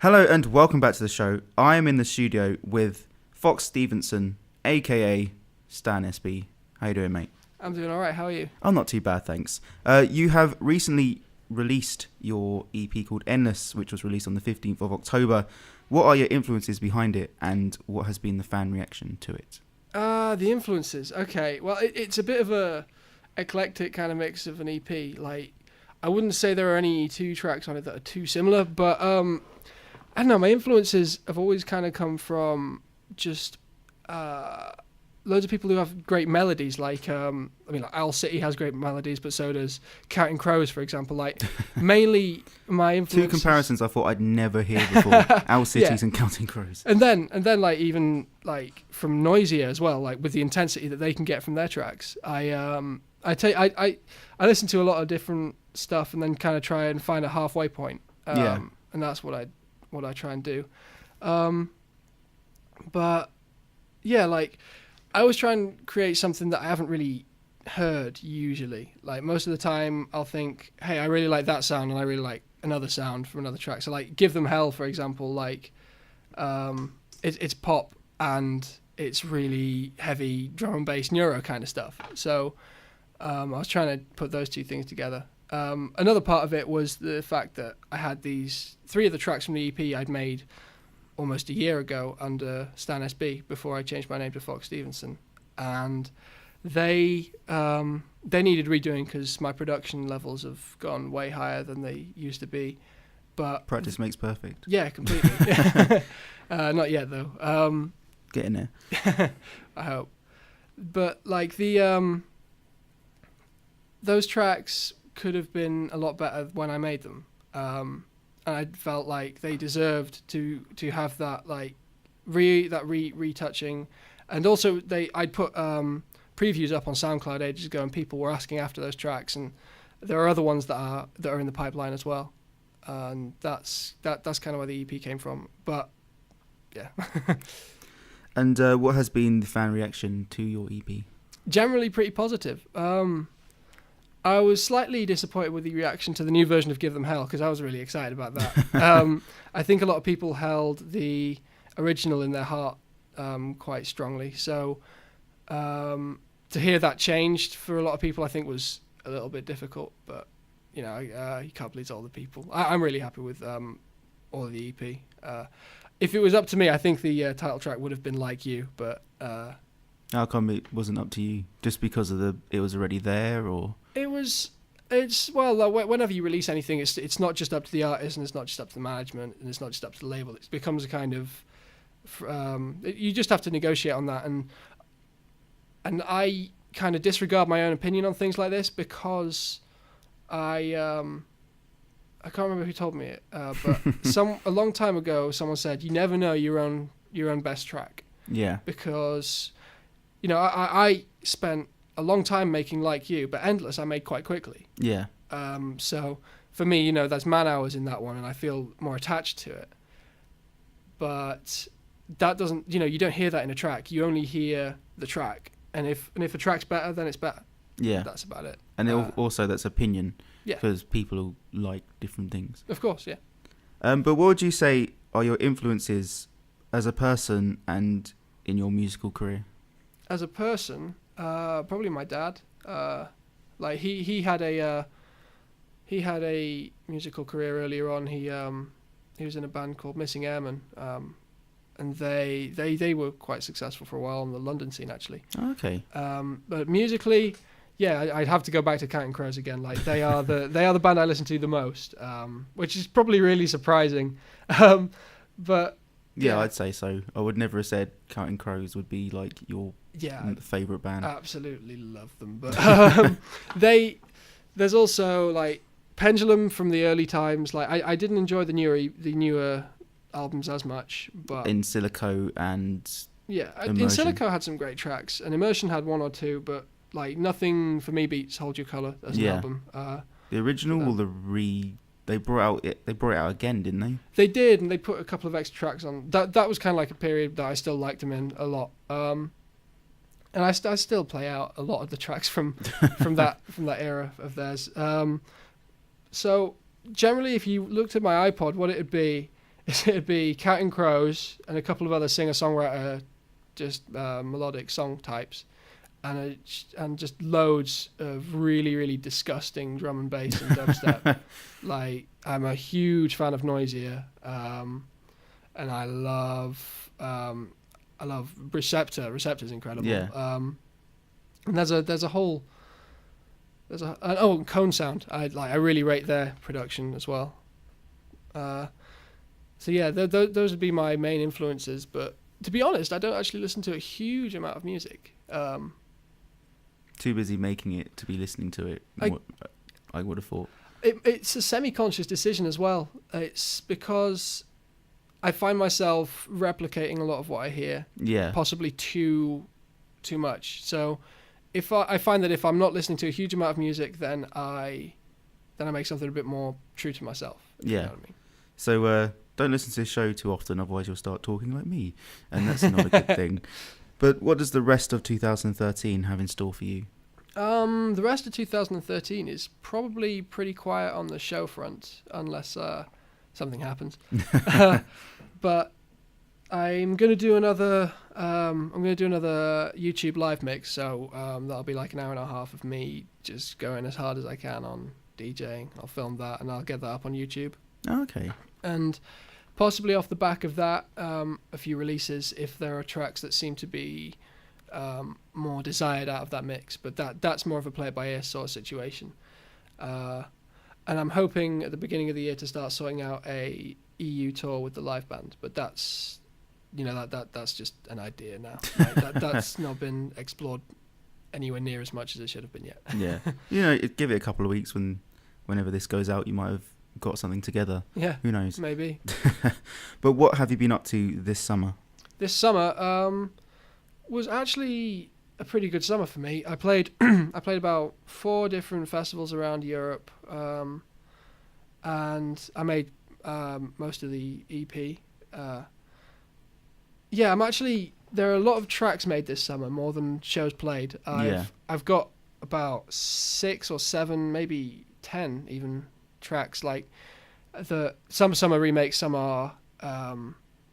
Hello and welcome back to the show. I am in the studio with Fox Stevenson, aka Stan SB. How you doing, mate? I'm doing all right. How are you? I'm not too bad, thanks. You have recently released your EP called Endless, which was released on the 15th of October. What are your influences behind it, and what has been the fan reaction to it? The influences. Okay. Well, it's a bit of a eclectic kind of mix of an EP. Like, I wouldn't say there are any two tracks on it that are too similar, but I don't know. My influences have always kind of come from just loads of people who have great melodies. Like, like Owl City has great melodies, but so does Counting Crows, for example. Like, mainly my influences. Two comparisons I thought I'd never hear before: Owl Cities and Counting Crows. And then, like, even like from Noisier as well. Like, with the intensity that they can get from their tracks, I listen to a lot of different stuff and then kind of try and find a halfway point. And that's what I try and do. But yeah, like, I always try and create something that I haven't really heard usually. Like, most of the time I'll think, hey, I really like that sound and I really like another sound from another track. So, like, Give Them Hell, for example, like, it's pop and it's really heavy drum and bass neuro kind of stuff. So I was trying to put those two things together. Another part of it was the fact that I had these three of the tracks from the EP I'd made almost a year ago under Stan SB before I changed my name to Fox Stevenson, and they needed redoing because my production levels have gone way higher than they used to be. But practice makes perfect. Yeah, completely. Not yet though. Get in there. I hope. But like those tracks could have been a lot better when I made them. And I felt like they deserved to have that, like, retouching. And also I'd put previews up on SoundCloud ages ago, and people were asking after those tracks, and there are other ones that are in the pipeline as well. And that's kind of where the EP came from. But yeah. And what has been the fan reaction to your EP? Generally pretty positive. I was slightly disappointed with the reaction to the new version of Give Them Hell because I was really excited about that. I think a lot of people held the original in their heart quite strongly. So to hear that changed for a lot of people, I think was a little bit difficult. But, you can't please all the people. I'm really happy with all of the EP. If it was up to me, I think the title track would have been Like You, but... How come it wasn't up to you? Just because of it was already there, or...? Whenever you release anything, it's not just up to the artist, and it's not just up to the management, and it's not just up to the label. It becomes a kind of, you just have to negotiate on that, and I kind of disregard my own opinion on things like this because I can't remember who told me it, but a long time ago, someone said you never know your own best track. Yeah. Because, I spent a long time making Like You, but Endless I made quite quickly. Yeah. So for me, there's man hours in that one, and I feel more attached to it. But that doesn't, you don't hear that in a track. You only hear the track, and if a track's better, then it's better. Yeah. That's about it. And also that's opinion. Yeah. Because people like different things. Of course, yeah. But what would you say are your influences as a person and in your musical career? As a person... probably my dad. Like he had a musical career earlier on. He was in a band called Missing Airmen, and they were quite successful for a while on the London scene actually. Okay. But musically, yeah, I'd have to go back to Counting Crows again. Like they are the band I listen to the most, which is probably really surprising. But yeah, I'd say so. I would never have said Counting Crows would be like your favourite band. Absolutely love them. But there's also like Pendulum from the early times. Like I didn't enjoy the newer albums as much, but In Silico and In Silico had some great tracks, and Immersion had one or two, but like nothing for me beats Hold Your Colour as an album. The original or the They brought it out again, didn't they? They did, and they put a couple of extra tracks on. That was kind of like a period that I still liked them in a lot. And I still play out a lot of the tracks from that era of theirs. So generally, if you looked at my iPod, what it'd be it'd be Counting Crows and a couple of other singer-songwriter, just melodic song types, and just loads of really, really disgusting drum and bass and dubstep. Like, I'm a huge fan of Noisier, and I love Receptor. Receptor's incredible. Yeah. And there's a whole Cone Sound. I really rate their production as well. So yeah, those would be my main influences. But to be honest, I don't actually listen to a huge amount of music. Too busy making it to be listening to it. I would have thought. It's a semi-conscious decision as well. It's because I find myself replicating a lot of what I hear. Yeah. Possibly too much. So if I find that if I'm not listening to a huge amount of music, then I make something a bit more true to myself. If Yeah. You know what I mean. So don't listen to this show too often, otherwise you'll start talking like me, and that's not a good thing. But what does the rest of 2013 have in store for you? The rest of 2013 is probably pretty quiet on the show front, unless something happens. But I'm gonna do another. YouTube live mix, so that'll be like an hour and a half of me just going as hard as I can on DJing. I'll film that and I'll get that up on YouTube. Okay. And possibly off the back of that, a few releases if there are tracks that seem to be more desired out of that mix. But that's more of a play-it-by-ear sort of situation. And I'm hoping at the beginning of the year to start sorting out a EU tour with the live band. But that's just an idea now. Right? That's not been explored anywhere near as much as it should have been yet. Yeah. Give it a couple of weeks whenever this goes out, you might have got something together. Yeah. Who knows? Maybe. But what have you been up to this summer? This summer was actually a pretty good summer for me. I played about 4 different festivals around Europe, and I made most of the EP. There are a lot of tracks made this summer, more than shows played. I've got about 6 or 7, maybe 10 even tracks. Like some are remakes, some are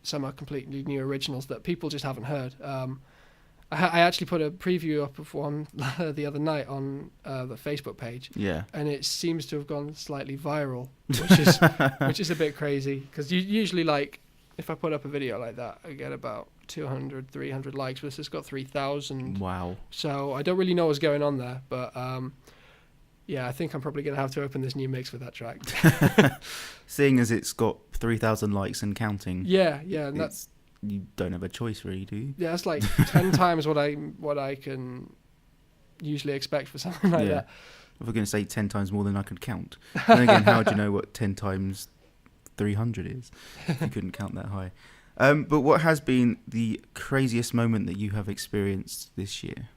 completely new originals that people just haven't heard. I actually put a preview up of one the other night on the Facebook page. Yeah. And it seems to have gone slightly viral, which is a bit crazy, because usually, like, if I put up a video like that, I get about 200, 300 likes. But this has got 3,000. Wow. So I don't really know what's going on there, but yeah, I think I'm probably going to have to open this new mix with that track. Seeing as it's got 3,000 likes and counting. Yeah, and that's, you don't have a choice, really, do you? Yeah, that's like 10 times what I can usually expect for something like that. If we're going to say 10 times more than I could count. Then again, how would you know what 10 times 300 is if you couldn't count that high? But what has been the craziest moment that you have experienced this year?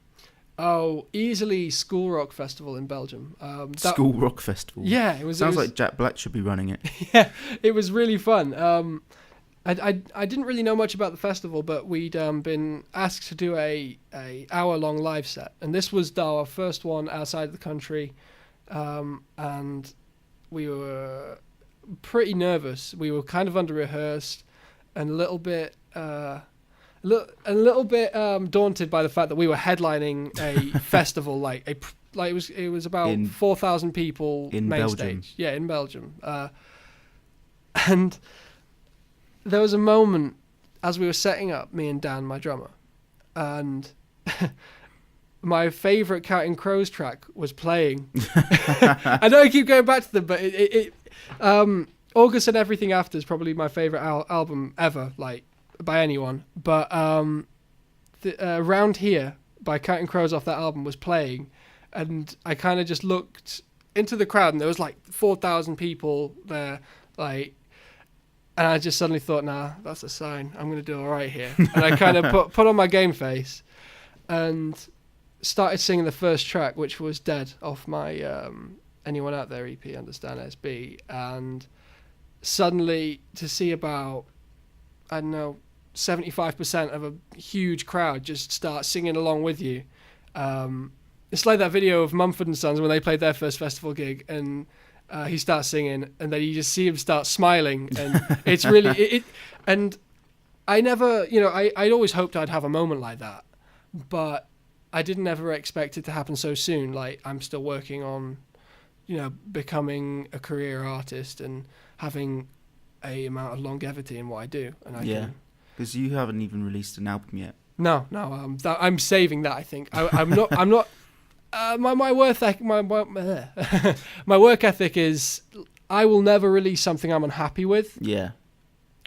Oh, easily School Rock Festival in Belgium. School Rock Festival? Yeah. It was like Jack Black should be running it. Yeah, it was really fun. I didn't really know much about the festival, but we'd been asked to do a hour-long live set. And this was our first one outside the country. And we were pretty nervous. We were kind of under-rehearsed and a little bit daunted by the fact that we were headlining a festival, it was about 4,000 people in main Belgium. stage. Yeah, in Belgium. And there was a moment as we were setting up, me and Dan, my drummer, and my favourite Counting Crows track was playing. I know I keep going back to them, but August and Everything After is probably my favourite album ever, like, by anyone. But Round Here by Counting Crows off that album was playing, and I kind of just looked into the crowd, and there was like 4,000 people there, like, and I just suddenly thought, nah, that's a sign. I'm going to do all right here. And I kind of put on my game face and started singing the first track, which was Dead off my Anyone Out There EP, Understand SB. And suddenly to see about, 75% of a huge crowd just start singing along with you. It's like that video of Mumford & Sons when they played their first festival gig, and he starts singing, and then you just see him start smiling, and it's really and I never, I'd always hoped I'd have a moment like that, but I didn't ever expect it to happen so soon. Like, I'm still working on, becoming a career artist and having a amount of longevity in what I do. And because you haven't even released an album yet. No, I'm saving that. I think I'm not. My work ethic is I will never release something I'm unhappy with. Yeah,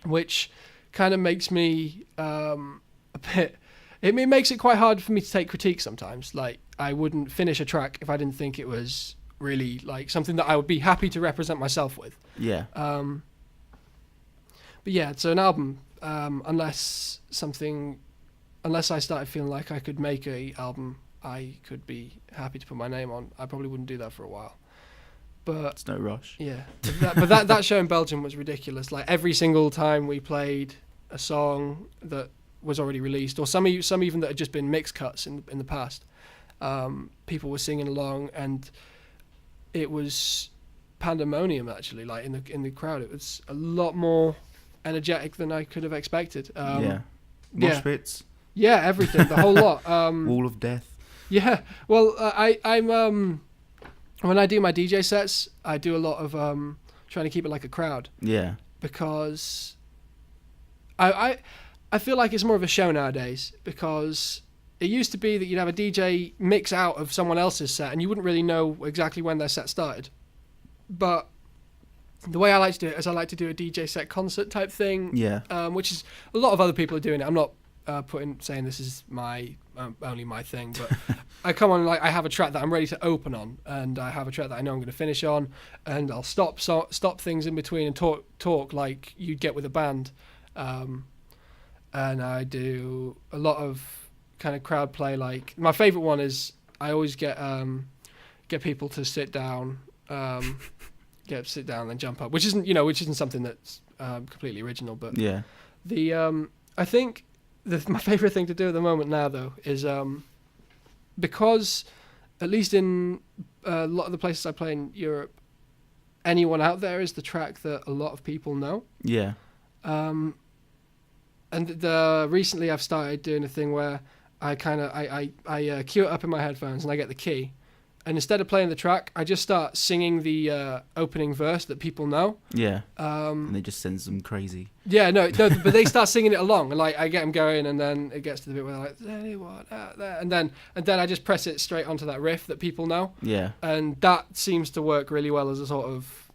which kind of makes me a bit. It makes it quite hard for me to take critique sometimes. Like, I wouldn't finish a track if I didn't think it was really like something that I would be happy to represent myself with. Yeah. But yeah, so an album, unless I started feeling like I could make a album I could be happy to put my name on, I probably wouldn't do that for a while. But it's no rush. Yeah, but that show in Belgium was ridiculous. Like, every single time we played a song that was already released, or some even that had just been mix cuts in the past, people were singing along, and it was pandemonium actually. Like, in the crowd, it was a lot more energetic than I could have expected. Mosh pits. Yeah, everything, the whole lot. Wall of death. Yeah, well, I'm when I do my DJ sets, I do a lot of trying to keep it like a crowd. Yeah. Because I feel like it's more of a show nowadays, because it used to be that you'd have a DJ mix out of someone else's set and you wouldn't really know exactly when their set started. But the way I like to do it is I like to do a DJ set concert type thing. Yeah. Which is, a lot of other people are doing it. I'm not saying this is my only my thing, but I come on, like, I have a track that I'm ready to open on, and I have a track that I know I'm going to finish on, and I'll stop things in between and talk like you'd get with a band. And I do a lot of kind of crowd play. Like, my favorite one is I always get people to sit down, sit down and then jump up, which isn't something that's completely original, but yeah. I think my favorite thing to do at the moment now, though, is because at least in a lot of the places I play in Europe, Anyone Out There is the track that a lot of people know. Yeah. And recently I've started doing a thing where I cue it up in my headphones and I get the key, and instead of playing the track, I just start singing the opening verse that people know. Yeah. And it just sends them crazy. Yeah, no, but they start singing it along, and like I get them going, and then it gets to the bit where they're like, "Is anyone out there?" And then I just press it straight onto that riff that people know. Yeah. And that seems to work really well as a sort of,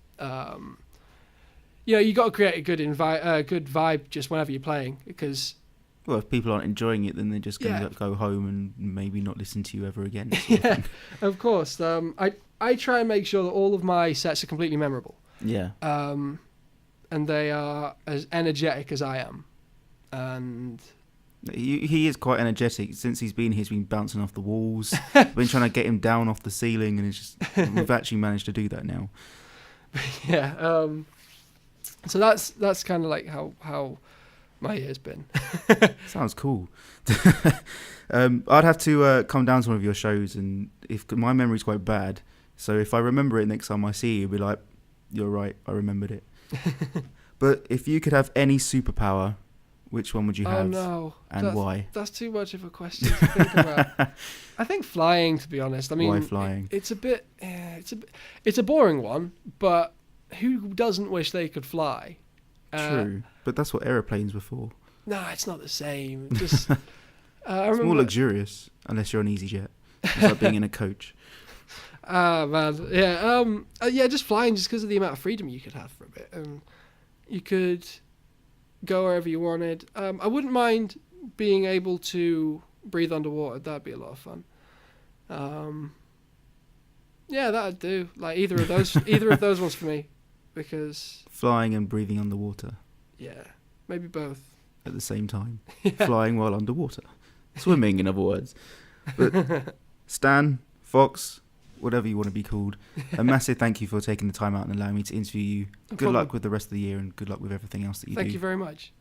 you got to create a good vibe just whenever you're playing, because. Well, if people aren't enjoying it, then they're just going to go home and maybe not listen to you ever again. Yeah, of course. I try and make sure that all of my sets are completely memorable. Yeah. And they are as energetic as I am. And he is quite energetic. Since he's been here, he's been bouncing off the walls. We've been trying to get him down off the ceiling, and we've actually managed to do that now. Yeah. So that's kind of like how my year's been. Sounds cool. I'd have to come down to one of your shows, and if my memory's quite bad, so if I remember it next time I see you, you'll be like, "You're right, I remembered it." But if you could have any superpower, which one would you have? Oh no, and why? That's too much of a question to think about. I think flying, to be honest. I mean, why flying? It's a boring one, but who doesn't wish they could fly? True, but that's what aeroplanes were for. No, it's not the same. Just it's more luxurious, unless you're on EasyJet. It's like being in a coach. Man, yeah, just flying, just because of the amount of freedom you could have for a bit. You could go wherever you wanted. I wouldn't mind being able to breathe underwater. That'd be a lot of fun. Yeah, that'd do. Like either of those ones for me, because flying and breathing underwater. Yeah, maybe both at the same time. Yeah. Flying while underwater, swimming, in other words. But Stan, Fox, whatever you want to be called, a massive thank you for taking the time out and allowing me to interview you. Good luck with the rest of the year, and good luck with everything else that you do. Thank you very much.